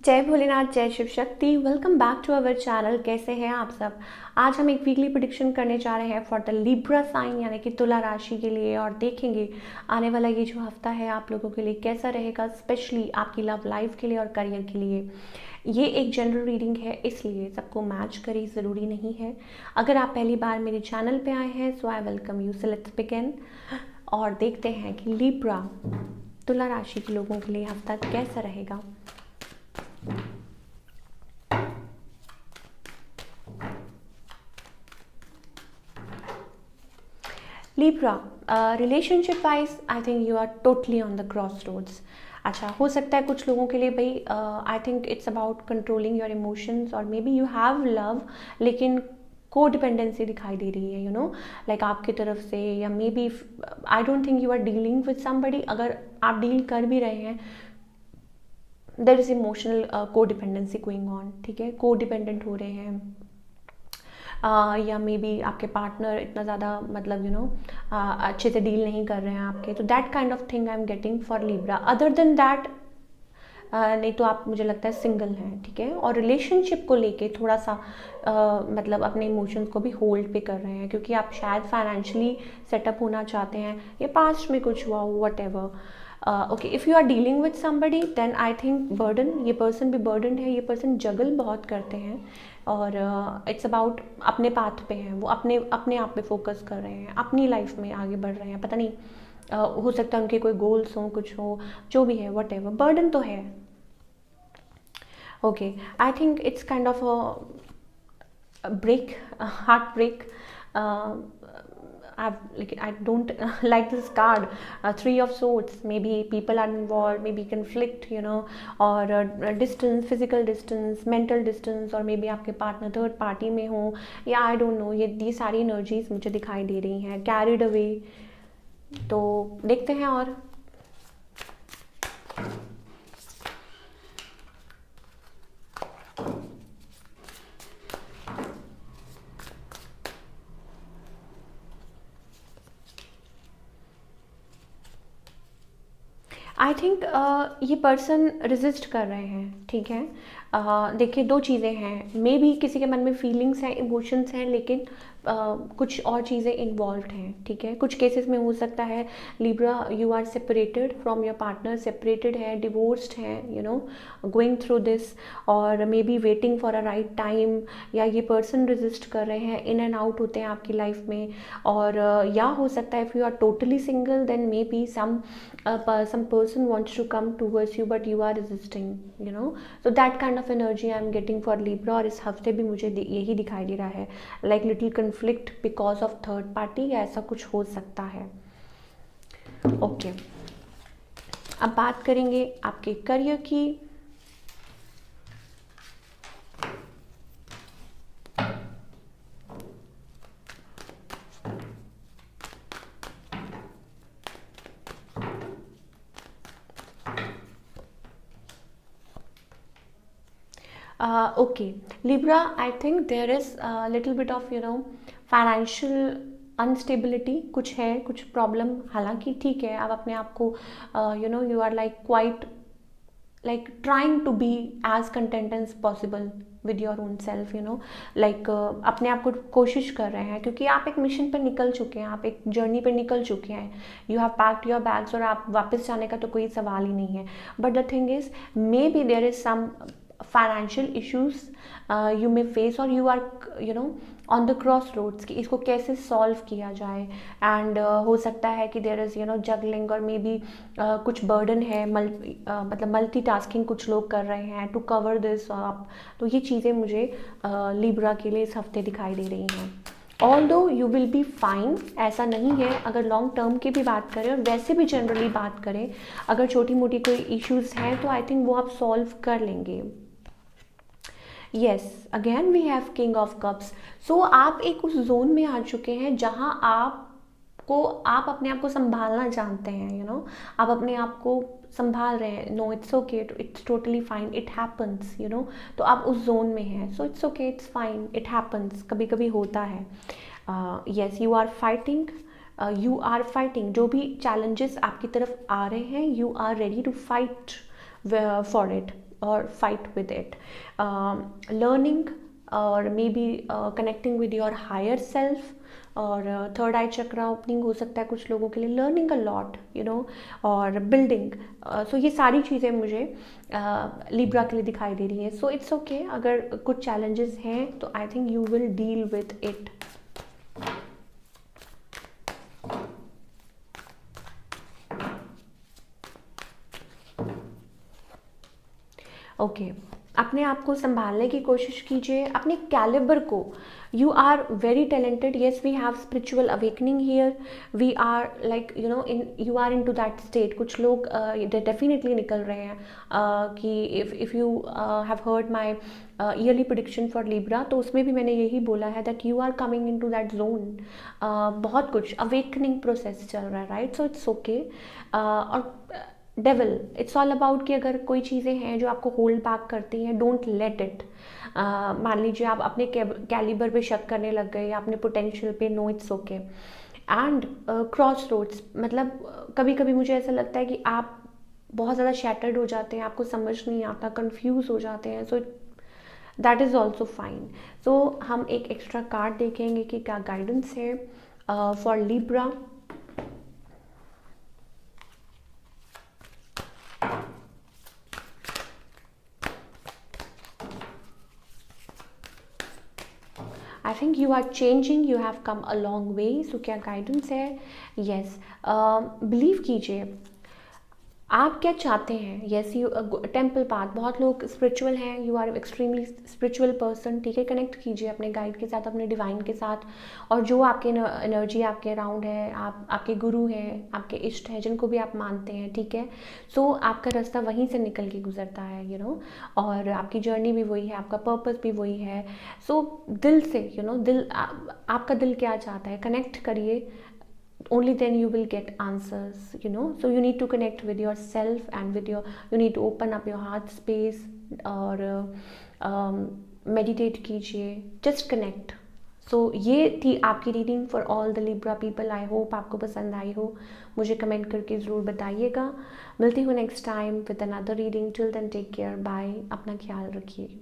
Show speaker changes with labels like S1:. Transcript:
S1: जय भोलेनाथ, जय Shiv Shakti. Welcome back to our channel. कैसे हैं आप सब। आज हम एक वीकली प्रेडिक्शन करने जा रहे हैं फॉर द लिब्रा साइन यानी कि तुला राशि के लिए, और देखेंगे आने वाला ये जो हफ्ता है आप लोगों के लिए कैसा रहेगा, स्पेशली आपकी लव लाइफ के लिए और करियर के लिए। ये एक जनरल रीडिंग है, इसलिए सबको मैच करे ज़रूरी नहीं है। अगर आप पहली बार मेरे चैनल पे आए हैं so I welcome you. So let's begin और देखते हैं कि लिब्रा तुला राशि के लोगों के लिए हफ्ता कैसा रहेगा। Libra, relationship wise I think you are totally on the cross roads. अच्छा, हो सकता है कुछ लोगों के लिए भाई I think it's about controlling your emotions, और maybe you have love लेकिन को डिपेंडेंसी दिखाई दे रही है, यू नो, लाइक आपकी तरफ से, या maybe I don't think you are dealing with somebody. अगर आप डील कर भी रहे हैं, देर इज इमोशनल को डिपेंडेंसी गोइंग ऑन, ठीक है, को डिपेंडेंट हो रहे हैं। या मे बी आपके पार्टनर इतना ज़्यादा मतलब अच्छे से डील नहीं कर रहे हैं आपके, तो that kind of thing I am getting for Libra. Other than that नहीं तो आप, मुझे लगता है, सिंगल हैं, ठीक है, और रिलेशनशिप को लेके थोड़ा सा मतलब अपने इमोशंस को भी होल्ड पे कर रहे हैं, क्योंकि आप शायद फाइनेंशियली सेटअप होना चाहते हैं, या पास्ट में कुछ हुआ हो, whatever. Okay, if you are dealing with somebody then I think burden, ये पर्सन भी बर्डन है, ये पर्सन जगल बहुत करते हैं, और इट्स अबाउट अपने पाथ पे हैं, वो अपने अपने आप पे फोकस कर रहे हैं, अपनी लाइफ में आगे बढ़ रहे हैं। पता नहीं हो सकता है उनके कोई गोल्स हों, कुछ हो, जो भी है, वट एवर, बर्डन तो है। Okay, I think it's kind of a break, heart break. I don't like this card. Three of Swords. Maybe people are involved. Maybe conflict, you know, or distance, physical distance, mental distance, और maybe आपके partner third party में हो, या I don't know. ये सारी energies मुझे दिखाई दे रही हैं, carried away। तो देखते हैं और आई थिंक ये पर्सन रेजिस्ट कर रहे हैं, ठीक है। देखिए, दो चीज़ें हैं, मे बी किसी के मन में फीलिंग्स हैं, इमोशंस हैं, लेकिन कुछ और चीज़ें इन्वॉल्व हैं, ठीक है। कुछ केसेस में हो सकता है Libra you are separated from your partner, separated है, डिवोर्स्ड है, you know, going through this, और maybe waiting for a right time, या ये पर्सन रेजिस्ट कर रहे हैं, इन एंड आउट होते हैं आपकी लाइफ में। और या हो सकता है if you are totally single then maybe some person wants to come towards you but you are resisting, you know, so that kind of energy I am getting for Libra। और इस हफ्ते भी मुझे यही दिखाई दे रहा है, like little conflict because of third party, या ऐसा कुछ हो सकता है। ओके, अब बात करेंगे आपके करियर की। Okay, Libra, I think there is a little bit of, you know, financial instability कुछ है, कुछ प्रॉब्लम। हालांकि ठीक है, आप अपने आप को you know, you are like quite like trying to be as content as possible with your own self, you know, like अपने आप को कोशिश कर रहे हैं, क्योंकि आप एक मिशन पर निकल चुके हैं, आप एक जर्नी पर निकल चुके हैं, you have packed your bags, और आप वापस जाने का तो कोई सवाल ही नहीं है। But the thing is, maybe there is some financial issues you may face, और you are, you know, on the cross roads कि इसको कैसे सॉल्व किया जाए। एंड हो सकता है कि there is, you know, juggling, और मे बी कुछ बर्डन है, मतलब मल्टीटास्किंग कुछ लोग कर रहे हैं टू कवर दिस अप। तो ये चीज़ें मुझे लिब्रा के लिए इस हफ्ते दिखाई दे रही हैं। ऑल दो यू विल बी फाइन, ऐसा नहीं है। अगर लॉन्ग टर्म की भी बात करें और वैसे भी जनरली बात करें, अगर छोटी मोटी कोई इश्यूज़ हैं तो आई थिंक वो आप सॉल्व कर लेंगे। Yes, again we have king of cups. So आप एक उस जोन में आ चुके हैं जहां आप अपने आप को संभालना जानते हैं, यू नो, आप अपने आप को संभाल रहे हैं। No, it's okay, it's totally fine, it happens, you know. तो आप उस जोन में हैं, so it's okay, it's fine, it happens, कभी कभी होता है। येस, यू आर फाइटिंग, जो भी चैलेंजेस आपकी तरफ आ रहे हैं, you are ready to fight for it. और फाइट विद इट. लर्निंग और maybe connecting with your higher self, और थर्ड आई चक्रा ओपनिंग हो सकता है कुछ लोगों के लिए, learning a lot you know, और बिल्डिंग. सो ये सारी चीज़ें मुझे लिब्रा के लिए दिखाई दे रही हैं. सो इट्स ओके, अगर कुछ चैलेंजेस हैं तो आई think you will deal with it. Okay, अपने आप को संभालने की कोशिश कीजिए, अपने कैलिबर को. You are very talented. Yes, we have spiritual awakening here. We are like you know in, you are into that state. कुछ लोग डेफिनेटली निकल रहे हैं कि if you have heard my yearly prediction for Libra, तो उसमें भी मैंने यही बोला है that you are coming into that zone. बहुत कुछ अवेकनिंग प्रोसेस चल रहा है, राइट. So it's okay. और डेविल, इट्स ऑल अबाउट कि अगर कोई चीज़ें हैं जो आपको होल्ड बैक करती हैं, डोंट लेट इट. मान लीजिए आप अपने कैलिबर पे शक करने लग गए या अपने पोटेंशियल पे, no it's okay. And crossroads, मतलब कभी कभी मुझे ऐसा लगता है कि आप बहुत ज़्यादा शैटर्ड हो जाते हैं, आपको समझ नहीं आता, कंफ्यूज हो जाते हैं. So that is also fine. So हम एक एक्स्ट्रा कार्ड देखेंगे कि क्या गाइडेंस है for Libra. I think you are changing, you have come a long way. So क्या गाइडेंस है? येस, बिलीव कीजिए आप क्या चाहते हैं. येस, यू टेम्पल पाथ, बहुत लोग स्पिरिचुअल हैं, you are extremely spiritual person. ठीक है, कनेक्ट कीजिए अपने गाइड के साथ, अपने डिवाइन के साथ, और जो आपके एनर्जी आपके अराउंड है, आपके गुरु हैं, आपके इष्ट हैं, जिनको भी आप मानते हैं. ठीक है, सो आपका रास्ता वहीं से निकल के गुजरता है, यू नो, और आपकी जर्नी भी वही है, आपका पर्पस भी वही है. सो दिल से, यू नो, आपका दिल क्या चाहता है, कनेक्ट करिए. Only then you will get answers, you know. So you need to connect with yourself and with you need to open up your heart space, और meditate कीजिए, just connect. So ये थी आपकी reading for all the Libra people. I hope आपको पसंद आई हो. मुझे comment करके ज़रूर बताइएगा. मिलती हूँ next time with another reading. Till then take care, bye. अपना ख्याल रखिए.